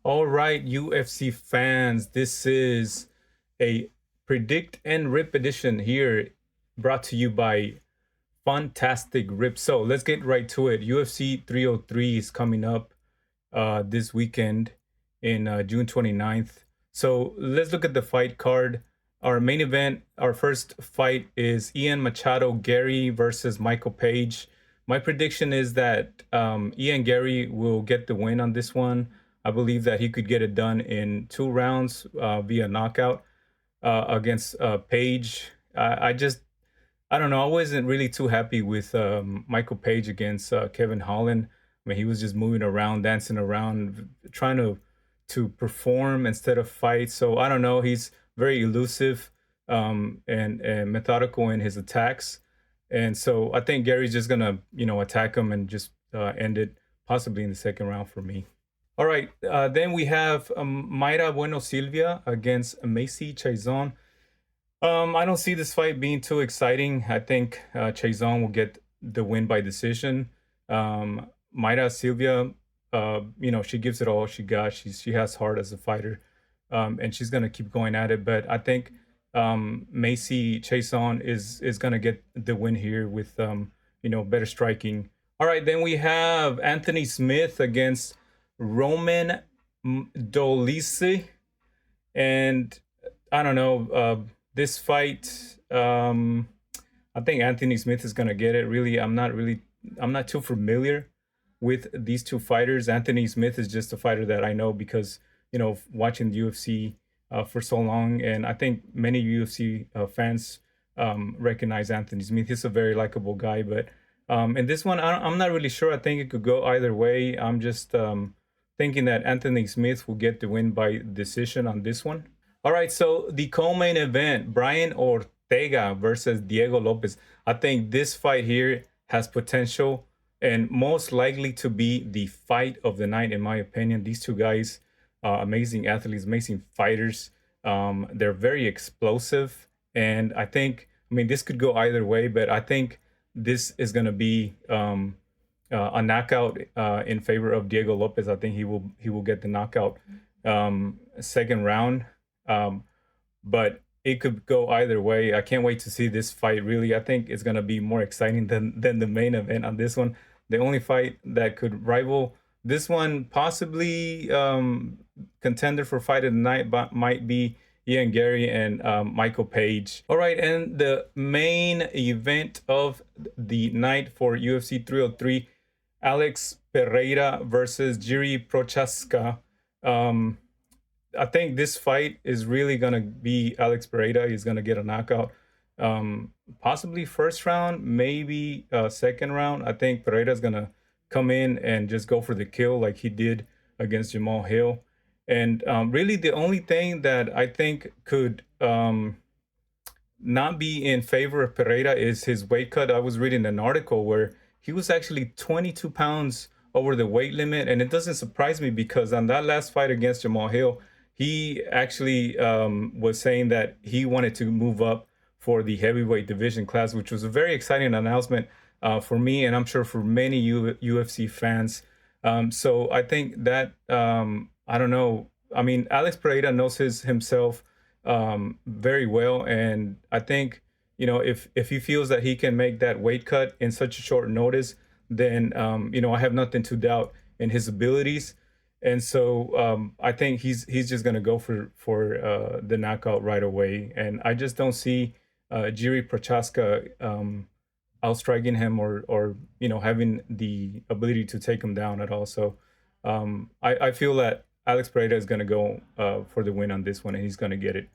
All right, UFC fans, this is a predict and rip edition here brought to you by Fantastic Rip. So let's get right to it. UFC 303 is coming up this weekend in June 29th. So let's look at the fight card. Our main event, our first fight is Ian Machado Gary versus Michael Page. My prediction is that Ian Gary will get the win on this one. I believe that he could get it done in 2 rounds via knockout against Page. I don't know. I wasn't really too happy with Michael Page against Kevin Holland. I mean, he was just moving around, dancing around, trying to perform instead of fight. So I don't know. He's very elusive and methodical in his attacks, and so I think Gary's just gonna attack him and just end it possibly in the second round for me. All right, then we have Mayra Bueno Silvia against Macy Chazon. I don't see this fight being too exciting. I think Chazon will get the win by decision. Mayra Silvia, she gives it all she got. She has heart as a fighter, and she's gonna keep going at it. But I think Macy Chazon is gonna get the win here with better striking. All right, then we have Anthony Smith against Roman Dolise, and I don't know this fight. I think Anthony Smith is gonna get it. Really, I'm not too familiar with these two fighters. Anthony Smith is just a fighter that I know because watching the UFC for so long, and I think many UFC fans recognize Anthony Smith. He's a very likable guy, but in this one, I'm not really sure. I think it could go either way. I'm just thinking that Anthony Smith will get the win by decision on this one. All right, so the co-main event, Brian Ortega versus Diego Lopez. I think this fight here has potential and most likely to be the fight of the night, in my opinion. These two guys, amazing athletes, amazing fighters. They're very explosive, and I mean, this could go either way, but I think this is going to be a knockout in favor of Diego Lopez. I think he will get the knockout second round, but it could go either way. I can't wait to see this fight. Really, I think it's going to be more exciting than the main event on this one. The only fight that could rival this one, possibly contender for fight of the night, but might be Ian Gary and Michael Page. All right, and the main event of the night for UFC 303, Alex Pereira versus Jiri Prochaska. I think this fight is really gonna be Alex Pereira. He's gonna get a knockout, possibly first round, maybe second round. I think Pereira's gonna come in and just go for the kill like he did against Jamal Hill. And really, the only thing that I think could not be in favor of Pereira is his weight cut. I was reading an article where he was actually 22 pounds over the weight limit, and it doesn't surprise me because on that last fight against Jamal Hill, he actually was saying that he wanted to move up for the heavyweight division class, which was a very exciting announcement for me, and I'm sure for many UFC fans. So I think that I don't know. I mean, Alex Pereira knows himself very well, and I think if he feels that he can make that weight cut in such a short notice, then I have nothing to doubt in his abilities. And so I think he's just gonna go for the knockout right away, and I just don't see Jiri Prochaska outstriking him or having the ability to take him down at all. So I feel that Alex Pereira is gonna go for the win on this one, and he's gonna get it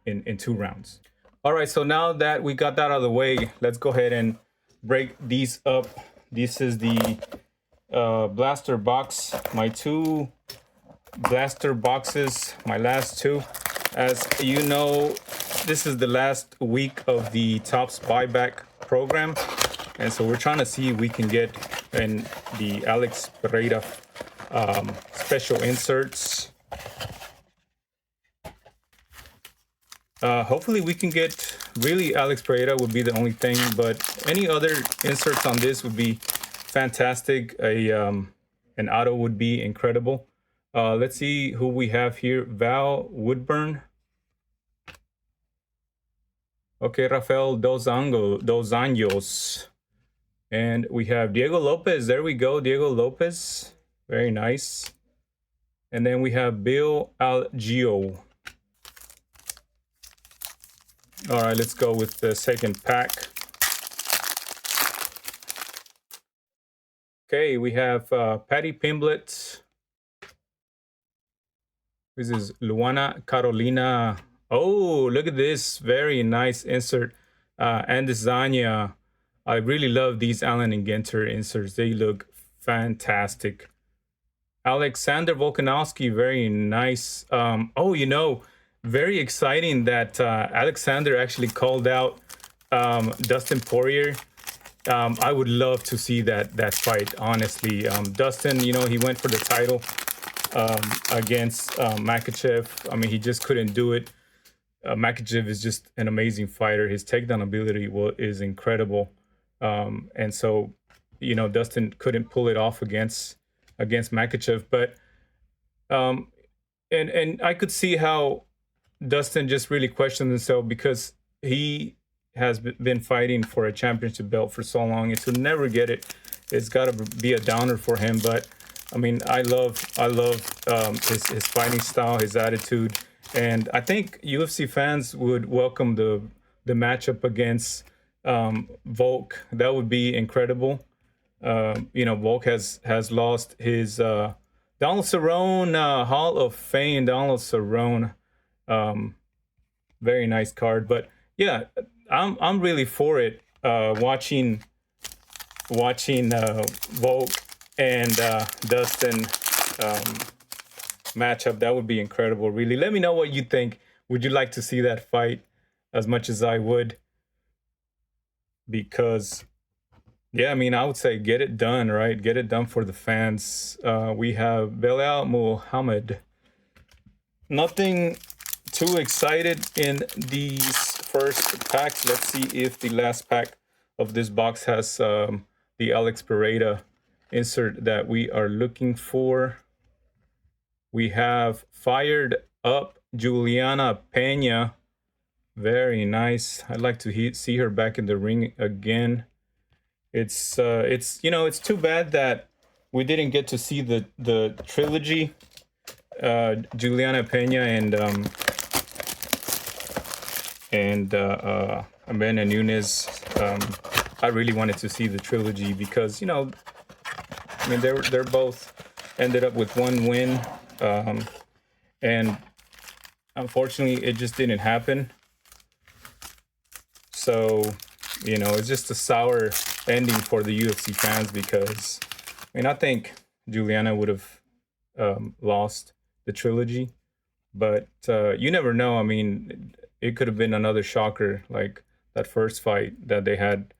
in 2 rounds. All right, so now that we got that out of the way, let's go ahead and break these up. This is the blaster box, my 2 blaster boxes, my last 2. As you know, this is the last week of the Topps buyback program, and so we're trying to see if we can get in the Alex Pereira special inserts. Hopefully we can get, really Alex Pereira would be the only thing, but any other inserts on this would be fantastic. An auto would be incredible. Let's see who we have here. Val Woodburn. Okay, Rafael Dos Anjos. And we have Diego Lopez. There we go, Diego Lopez. Very nice. And then we have Bill Algio. All right, let's go with the second pack. Okay, we have Patty Pimblett. This is Luana Carolina. Oh, look at this. Very nice insert. And Zanya. I really love these Allen and Ginter inserts. They look fantastic. Alexander Volkanovski, very nice. Oh, you know, very exciting that Alexander actually called out Dustin Poirier. I would love to see that fight, honestly. Dustin, you know, he went for the title against Makhachev. I mean, he just couldn't do it. Makhachev is just an amazing fighter. His takedown ability is incredible. And so, you know, Dustin couldn't pull it off against Makhachev. But and I could see how Dustin just really questioned himself, because he has been fighting for a championship belt for so long, and to never get it, it's got to be a downer for him. But I mean, I love his fighting style, his attitude, and I think UFC fans would welcome the matchup against Volk. That would be incredible. You know, Volk has lost his Donald Cerrone, Hall of Fame, Donald Cerrone. Very nice card, but yeah, I'm really for it. Watching Volk and Dustin matchup, that would be incredible. Really, let me know what you think. Would you like to see that fight as much as I would? Because yeah, I mean, I would say get it done, right? Get it done for the fans. We have Belal Muhammad. Nothing too excited in these first packs. Let's see if the last pack of this box has the Alex Pereira insert that we are looking for. We have Fired Up Juliana Pena. Very nice. I'd like to see her back in the ring again. It's you know, it's too bad that we didn't get to see the trilogy, Juliana Pena and Amanda Nunes. I really wanted to see the trilogy because, you know, I mean, they're both ended up with one win, and unfortunately it just didn't happen. So, you know, it's just a sour ending for the UFC fans, because I mean, I think Juliana would have lost the trilogy, but you never know. I mean, it could have been another shocker, like that first fight that they had.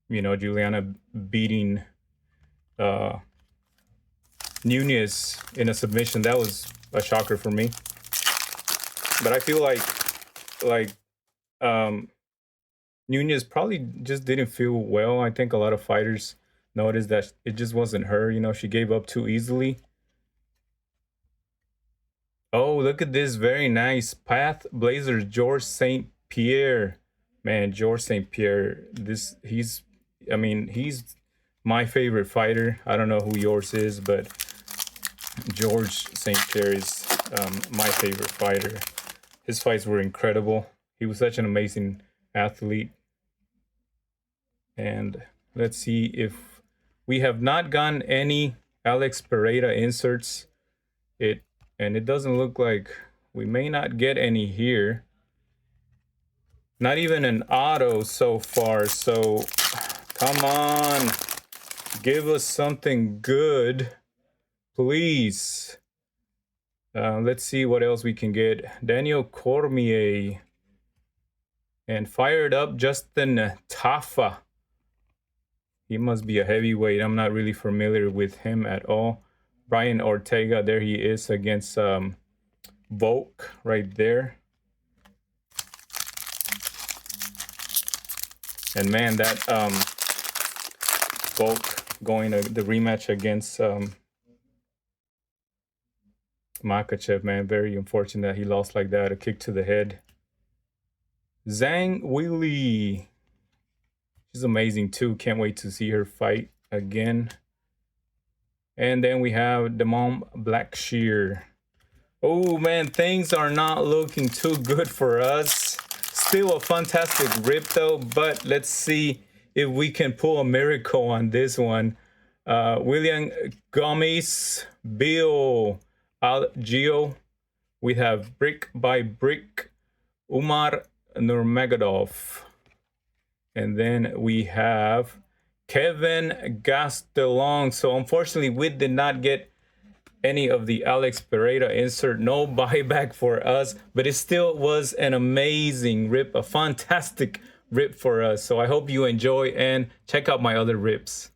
You know, Juliana beating Nunes in a submission. That was a shocker for me. But I feel like Nunes probably just didn't feel well. I think a lot of fighters noticed that it just wasn't her. You know, she gave up too easily. Oh, look at this. Very nice. Path Blazers, George St. Pierre. Man, George St. Pierre. He's my favorite fighter. I don't know who yours is, but George St. Pierre is my favorite fighter. His fights were incredible. He was such an amazing athlete. And let's see if we have not gotten any Alex Pereira inserts. And it doesn't look like we may not get any here. Not even an auto so far. So come on, give us something good, please. Let's see what else we can get. Daniel Cormier. And Fired Up Justin Tafa. He must be a heavyweight. I'm not really familiar with him at all. Brian Ortega, there he is against Volk right there. And man, that Volk going to the rematch against Makachev, man, very unfortunate he lost like that. A kick to the head. Zhang Weili. She's amazing too. Can't wait to see her fight again. And then we have Damon Blackshear. Oh man, things are not looking too good for us. Still a fantastic rip though, but let's see if we can pull a miracle on this one. William Gomes, Bill Algio. We have Brick by Brick, Umar Nurmagomedov. And then we have Kevin Gastelum. So unfortunately, we did not get any of the Alex Pereira insert. No buyback for us, but it still was an amazing rip, a fantastic rip for us. So I hope you enjoy and check out my other rips.